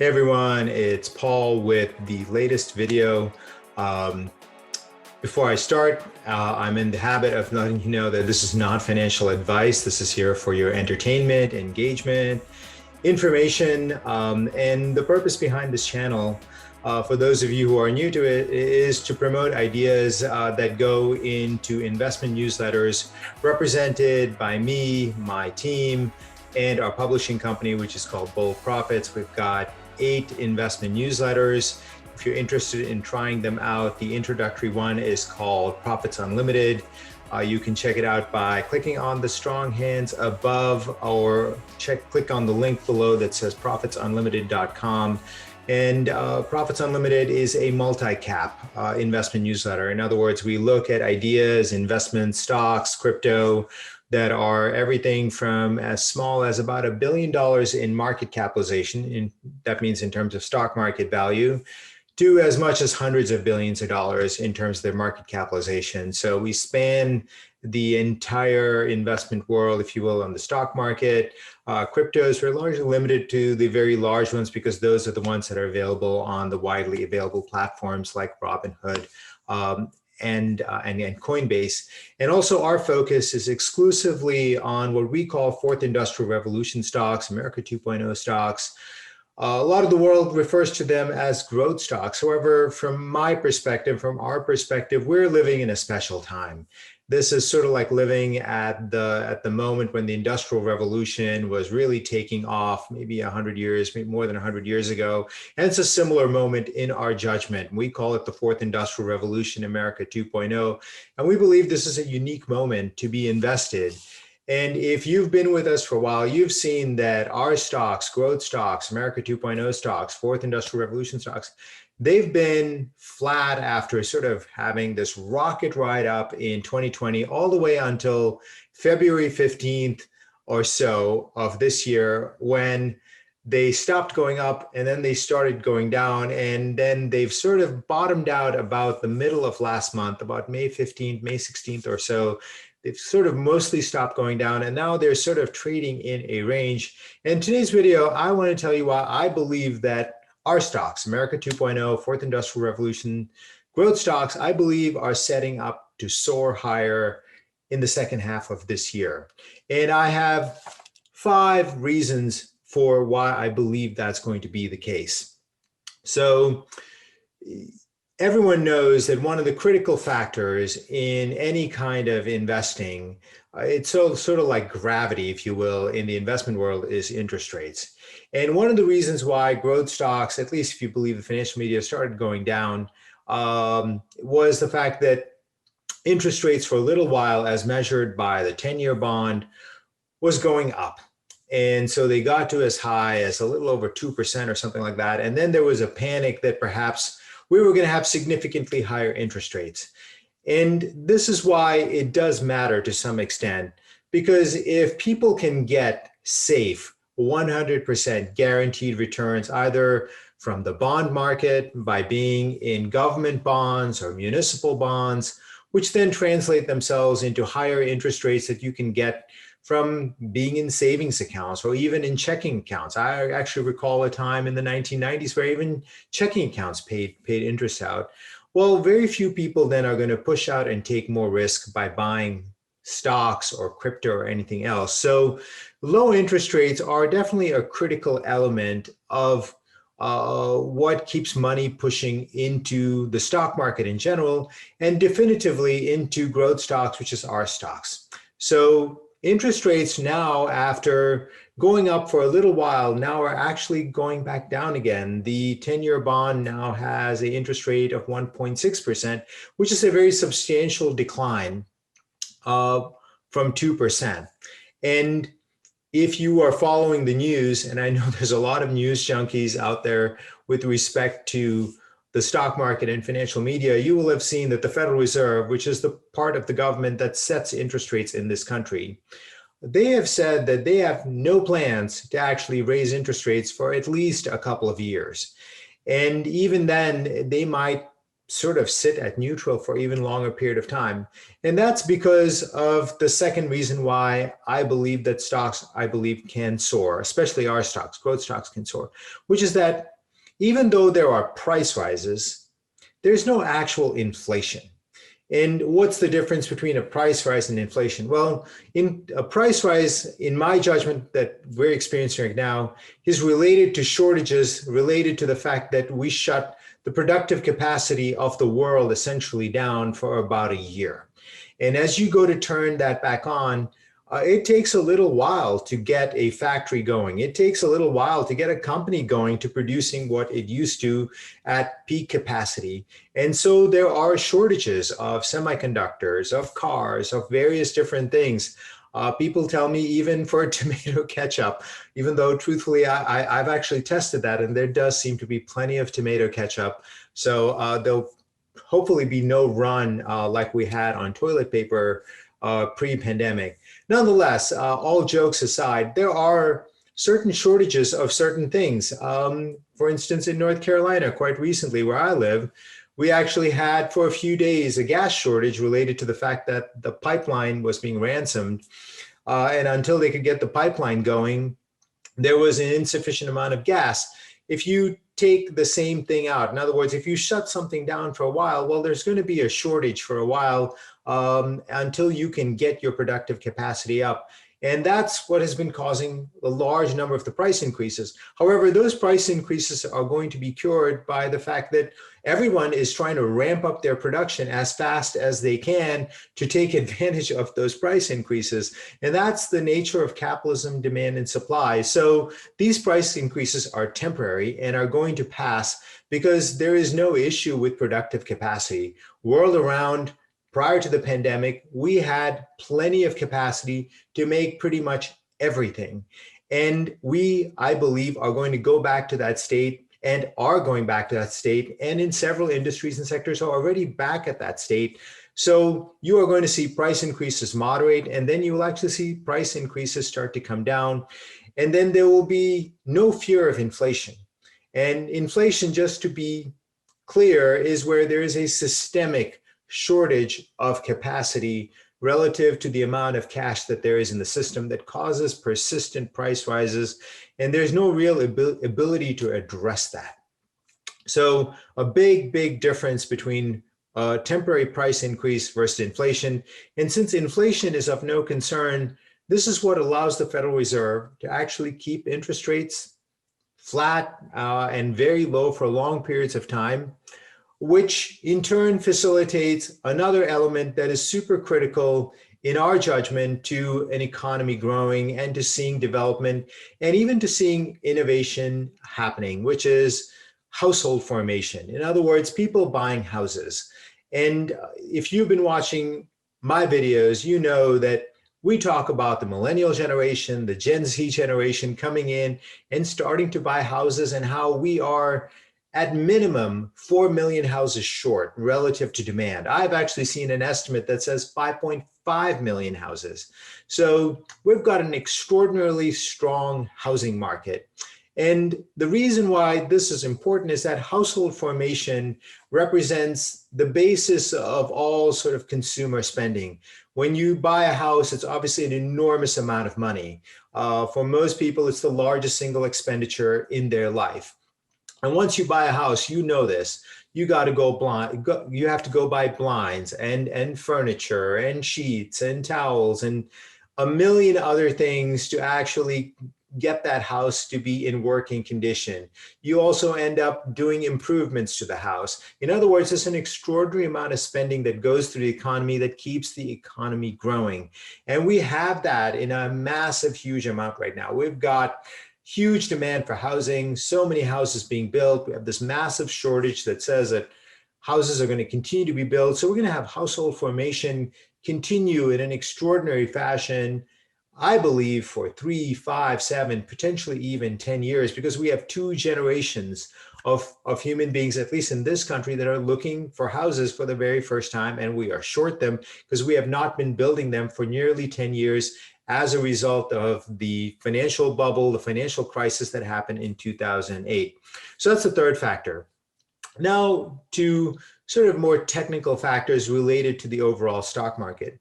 Hey everyone, it's Paul with the latest video. Um, Before I start, I'm in the habit of letting you know that this is not financial advice. This is here for your entertainment, engagement, information, and the purpose behind this channel, for those of you who are new to it, is to promote ideas that go into investment newsletters represented by me, my team, and our publishing company, which is called Bold Profits. We've got 8 investment newsletters. If you're interested in trying them out, the introductory one is called Profits Unlimited. You can check it out by clicking on the strong hands above or click on the link below that says profitsunlimited.com. And Profits Unlimited is a multi-cap investment newsletter. In other words, we look at ideas, investments, stocks, crypto, that are everything from as small as about $1 billion in market capitalization, that means in terms of stock market value, to as much as hundreds of billions of dollars in terms of their market capitalization. So we span the entire investment world, if you will, on the stock market. Cryptos are largely limited to the very large ones because those are the ones that are available on the widely available platforms like Robinhood. And Coinbase. And also our focus is exclusively on what we call fourth industrial revolution stocks, America 2.0 stocks. A lot of the world refers to them as growth stocks. However, from my perspective, from our perspective, we're living in a special time. This is sort of like living at the moment when the Industrial Revolution was really taking off, maybe 100 years, maybe more than 100 years ago. And it's a similar moment in our judgment. We call it the Fourth Industrial Revolution, America 2.0. And we believe this is a unique moment to be invested. And if you've been with us for a while, you've seen that our stocks, growth stocks, America 2.0 stocks, Fourth Industrial Revolution stocks, they've been flat after sort of having this rocket ride up in 2020 all the way until February 15th or so of this year, when they stopped going up and then they started going down, and then they've sort of bottomed out about the middle of last month, about May 15th, May 16th or so. They've sort of mostly stopped going down, and now they're sort of trading in a range. In today's video, I want to tell you why I believe that our stocks, America 2.0, Fourth Industrial Revolution, growth stocks, I believe are setting up to soar higher in the second half of this year. And I have 5 reasons for why I believe that's going to be the case. So everyone knows that one of the critical factors in any kind of investing, it's sort of like gravity, if you will, in the investment world, is interest rates. And one of the reasons why growth stocks, at least if you believe the financial media, started going down was the fact that interest rates for a little while, as measured by the 10-year bond, was going up. And so they got to as high as a little over 2% or something like that. And then there was a panic that perhaps we were going to have significantly higher interest rates. And this is why it does matter to some extent, because if people can get safe, 100% guaranteed returns, either from the bond market by being in government bonds or municipal bonds, which then translate themselves into higher interest rates that you can get from being in savings accounts or even in checking accounts. I actually recall a time in the 1990s where even checking accounts paid interest out. Well, very few people then are going to push out and take more risk by buying stocks or crypto or anything else. So low interest rates are definitely a critical element of what keeps money pushing into the stock market in general, and definitively into growth stocks, which is our stocks. So interest rates now, after going up for a little while, now are actually going back down again. The 10-year bond now has an interest rate of 1.6%, which is a very substantial decline from 2%. And if you are following the news, and I know there's a lot of news junkies out there with respect to the stock market and financial media, you will have seen that the Federal Reserve, which is the part of the government that sets interest rates in this country, they have said that they have no plans to actually raise interest rates for at least a couple of years. And even then, they might sort of sit at neutral for even longer period of time. And that's because of the second reason why I believe that stocks, I believe, can soar, especially our stocks, growth stocks can soar, which is that even though there are price rises, there's no actual inflation. And what's the difference between a price rise and inflation? Well, in a price rise, in my judgment, that we're experiencing right now, is related to shortages, related to the fact that we shut the productive capacity of the world essentially down for about a year. And as you go to turn that back on, it takes a little while to get a factory going. It takes a little while to get a company going to producing what it used to at peak capacity. And so there are shortages of semiconductors, of cars, of various different things. People tell me even for tomato ketchup, even though truthfully, I've actually tested that and there does seem to be plenty of tomato ketchup. So there'll hopefully be no run like we had on toilet paper pre-pandemic. Nonetheless, all jokes aside, there are certain shortages of certain things. For instance, in North Carolina, quite recently, where I live, we actually had for a few days a gas shortage related to the fact that the pipeline was being ransomed. And until they could get the pipeline going, there was an insufficient amount of gas. If you take the same thing out, in other words, if you shut something down for a while, well, there's going to be a shortage for a while until you can get your productive capacity up. And that's what has been causing a large number of the price increases. However, those price increases are going to be cured by the fact that everyone is trying to ramp up their production as fast as they can to take advantage of those price increases. And that's the nature of capitalism, demand and supply. So these price increases are temporary and are going to pass because there is no issue with productive capacity. World around, prior to the pandemic, we had plenty of capacity to make pretty much everything. And we, I believe, are going to go back to that state and are going back to that state. And in several industries and sectors are already back at that state. So you are going to see price increases moderate, and then you will actually see price increases start to come down. And then there will be no fear of inflation. And inflation, just to be clear, is where there is a systemic shortage of capacity relative to the amount of cash that there is in the system that causes persistent price rises, and there's no real ability to address that. So a big difference between a temporary price increase versus inflation. And since inflation is of no concern, this is what allows the Federal Reserve to actually keep interest rates flat and very low for long periods of time, which in turn facilitates another element that is super critical in our judgment to an economy growing and to seeing development and even to seeing innovation happening, which is household formation. In other words, people buying houses. And if you've been watching my videos, you know that we talk about the millennial generation, the Gen Z generation coming in and starting to buy houses, and how we are at minimum 4 million houses short relative to demand. I've actually seen an estimate that says 5.5 million houses. So we've got an extraordinarily strong housing market. And the reason why this is important is that household formation represents the basis of all sort of consumer spending. When you buy a house, it's obviously an enormous amount of money. For most people, it's the largest single expenditure in their life. And once you buy a house, you know this. You got to go blind. You have to go buy blinds and furniture and sheets and towels and a million other things to actually get that house to be in working condition. You also end up doing improvements to the house. In other words, there's an extraordinary amount of spending that goes through the economy that keeps the economy growing. And we have that in a massive, huge amount right now. We've got huge demand for housing, so many houses being built. We have this massive shortage that says that houses are going to continue to be built. So we're going to have household formation continue in an extraordinary fashion, I believe, for 3, 5, 7, potentially even 10 years, because we have 2 generations of human beings, at least in this country, that are looking for houses for the very first time. And we are short them because we have not been building them for nearly 10 years as a result of the financial bubble, the financial crisis that happened in 2008. So that's the third factor. Now to sort of more technical factors related to the overall stock market.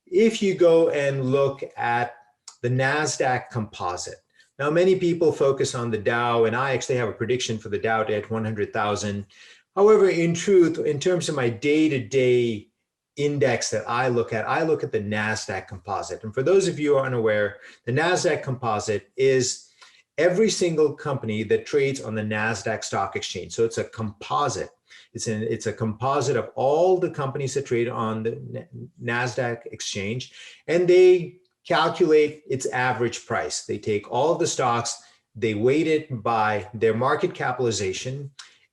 If you go and look at the NASDAQ composite, now many people focus on the Dow, and I actually have a prediction for the Dow at 100,000. However, in truth, in terms of my day-to-day index that I look at the NASDAQ composite. And for those of you who are unaware, the NASDAQ composite is every single company that trades on the NASDAQ stock exchange. So it's a composite. It's a composite of all the companies that trade on the NASDAQ exchange, and they calculate its average price. They take all of the stocks, they weight it by their market capitalization,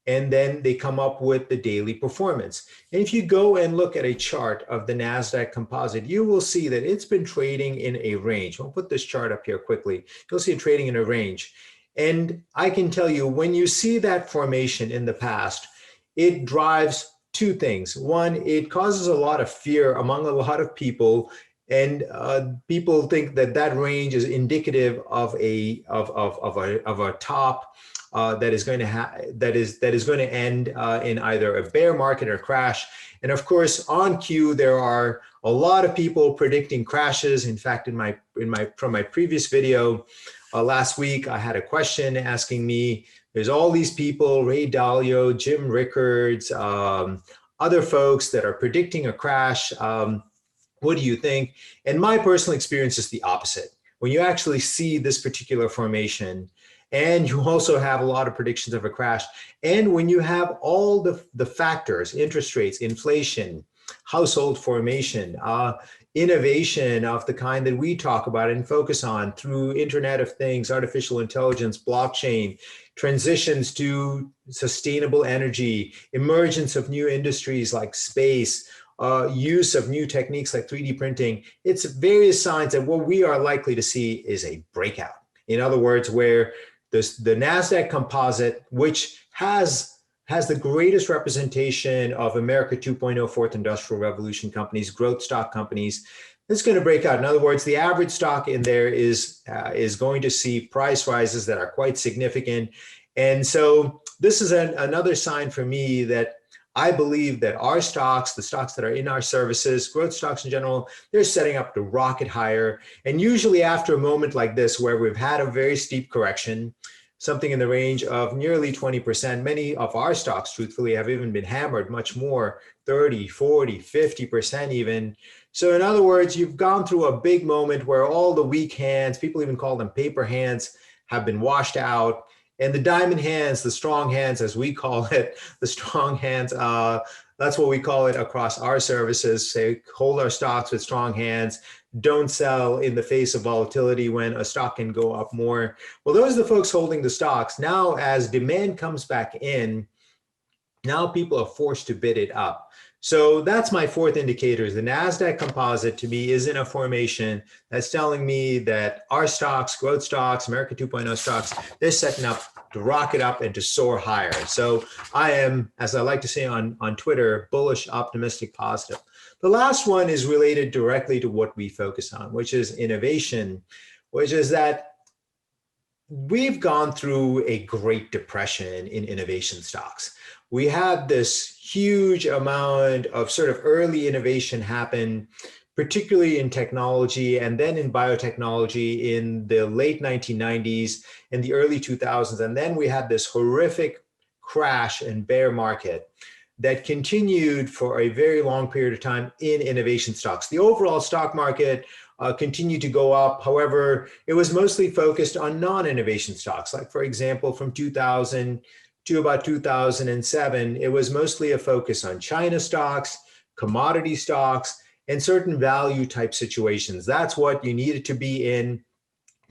and then they come up with the daily performance. And if you go and look at a chart of the NASDAQ composite, you will see that it's been trading in a range. I'll put this chart up here quickly. You'll see it trading in a range. And I can tell you, when you see that formation in the past, it drives two things. One, it causes a lot of fear among a lot of people, and people think that that range is indicative of a top that is going to end in either a bear market or crash. And of course, on cue, there are a lot of people predicting crashes. In fact, from my previous video last week, I had a question asking me. There's all these people, Ray Dalio, Jim Rickards, other folks that are predicting a crash. What do you think? And my personal experience is the opposite. When you actually see this particular formation, and you also have a lot of predictions of a crash, and when you have all the factors, interest rates, inflation, household formation, innovation of the kind that we talk about and focus on through Internet of Things, artificial intelligence, blockchain, transitions to sustainable energy, emergence of new industries like space, use of new techniques like 3D printing, it's various signs that what we are likely to see is a breakout. In other words, where the NASDAQ composite, which has the greatest representation of America 2.0, fourth industrial revolution companies, growth stock companies, it's going to break out. In other words, the average stock in there is going to see price rises that are quite significant. And so this is another sign for me that I believe that our stocks, the stocks that are in our services, growth stocks in general, they're setting up to rocket higher. And usually after a moment like this, where we've had a very steep correction, something in the range of nearly 20%, many of our stocks, truthfully, have even been hammered much more, 30, 40, 50% even. So in other words, you've gone through a big moment where all the weak hands, people even call them paper hands, have been washed out. And the diamond hands, the strong hands, as we call it, the strong hands, that's what we call it across our services, say, hold our stocks with strong hands, don't sell in the face of volatility when a stock can go up more. Well, those are the folks holding the stocks. Now, as demand comes back in, now people are forced to bid it up. So that's my fourth indicator. The NASDAQ composite to me is in a formation that's telling me that our stocks, growth stocks, America 2.0 stocks, they're setting up to rocket up and to soar higher. So I am, as I like to say on Twitter, bullish, optimistic, positive. The last one is related directly to what we focus on, which is innovation, which is that we've gone through a Great Depression in innovation stocks. We had this huge amount of sort of early innovation happen, particularly in technology and then in biotechnology in the late 1990s and the early 2000s. And then we had this horrific crash and bear market that continued for a very long period of time in innovation stocks. The overall stock market continued to go up. However, it was mostly focused on non-innovation stocks. Like, for example, from 2000 to about 2007, it was mostly a focus on China stocks, commodity stocks, and certain value type situations. That's what you needed to be in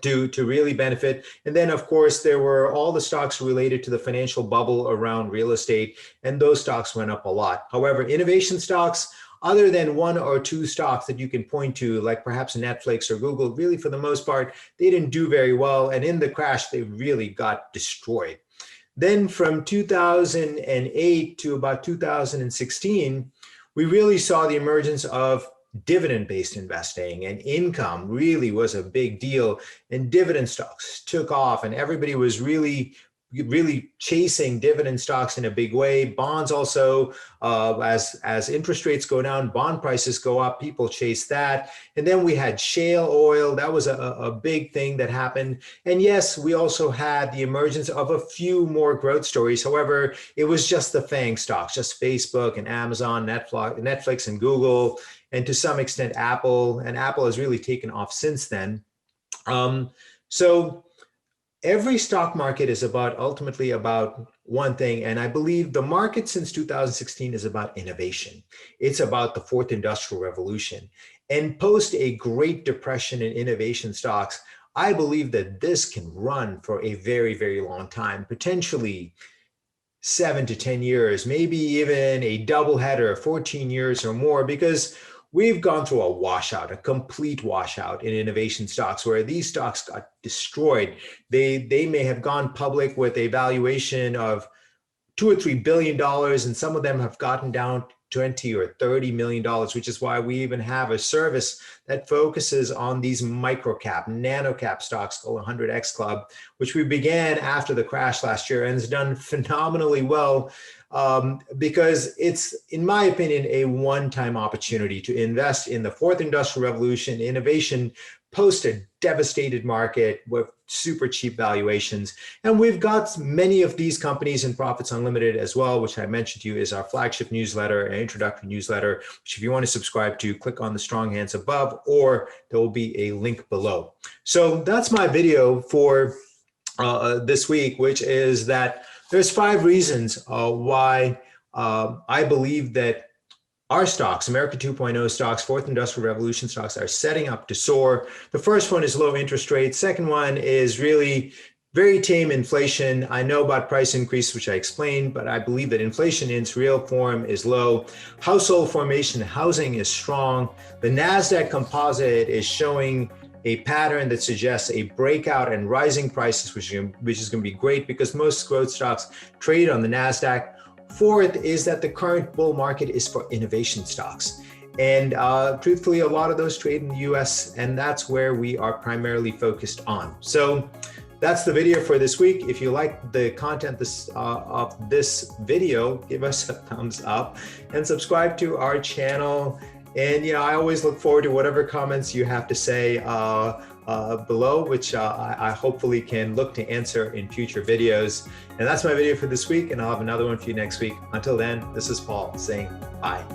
to really benefit. And then, of course, there were all the stocks related to the financial bubble around real estate, and those stocks went up a lot. However, innovation stocks, other than one or two stocks that you can point to, like perhaps Netflix or Google, really for the most part, they didn't do very well. And in the crash, they really got destroyed. Then from 2008 to about 2016, we really saw the emergence of dividend-based investing, and income really was a big deal, and dividend stocks took off, and everybody was really really chasing dividend stocks in a big way. Bonds also, as interest rates go down, bond prices go up, people chase that. And then we had shale oil. That was a big thing that happened. And yes, we also had the emergence of a few more growth stories. However, it was just the FANG stocks, just Facebook and Amazon, Netflix and Google, and to some extent Apple. And Apple has really taken off since then. So every stock market is ultimately about one thing. And I believe the market since 2016 is about innovation. It's about the fourth industrial revolution. And post a Great Depression in innovation stocks, I believe that this can run for a very, very long time, potentially 7 to 10 years, maybe even a double header, 14 years or more, because we've gone through a washout, a complete washout in innovation stocks where these stocks got destroyed. They may have gone public with a valuation of $2 or $3 billion, and some of them have gotten down 20 or $30 million, which is why we even have a service that focuses on these microcap, nanocap stocks called 100X Club, which we began after the crash last year and has done phenomenally well. Because it's, in my opinion, a one-time opportunity to invest in the fourth industrial revolution, innovation, post a devastated market with super cheap valuations. And we've got many of these companies in Profits Unlimited as well, which I mentioned to you is our flagship newsletter, an introductory newsletter, which if you want to subscribe to, click on the strong hands above, or there will be a link below. So that's my video for this week, which is that there's 5 reasons why I believe that our stocks, America 2.0 stocks, fourth industrial revolution stocks, are setting up to soar. The first one is low interest rates. Second one is really very tame inflation. I know about price increase, which I explained, but I believe that inflation in its real form is low. Household formation, housing is strong. The NASDAQ composite is showing a pattern that suggests a breakout and rising prices, which is going to be great because most growth stocks trade on the NASDAQ. Fourth is that the current bull market is for innovation stocks. And truthfully, a lot of those trade in the US, and that's where we are primarily focused on. So that's the video for this week. If you like the content of this video, give us a thumbs up and subscribe to our channel. And I always look forward to whatever comments you have to say below, which I hopefully can look to answer in future videos. And that's my video for this week, and I'll have another one for you next week. Until then, this is Paul saying bye.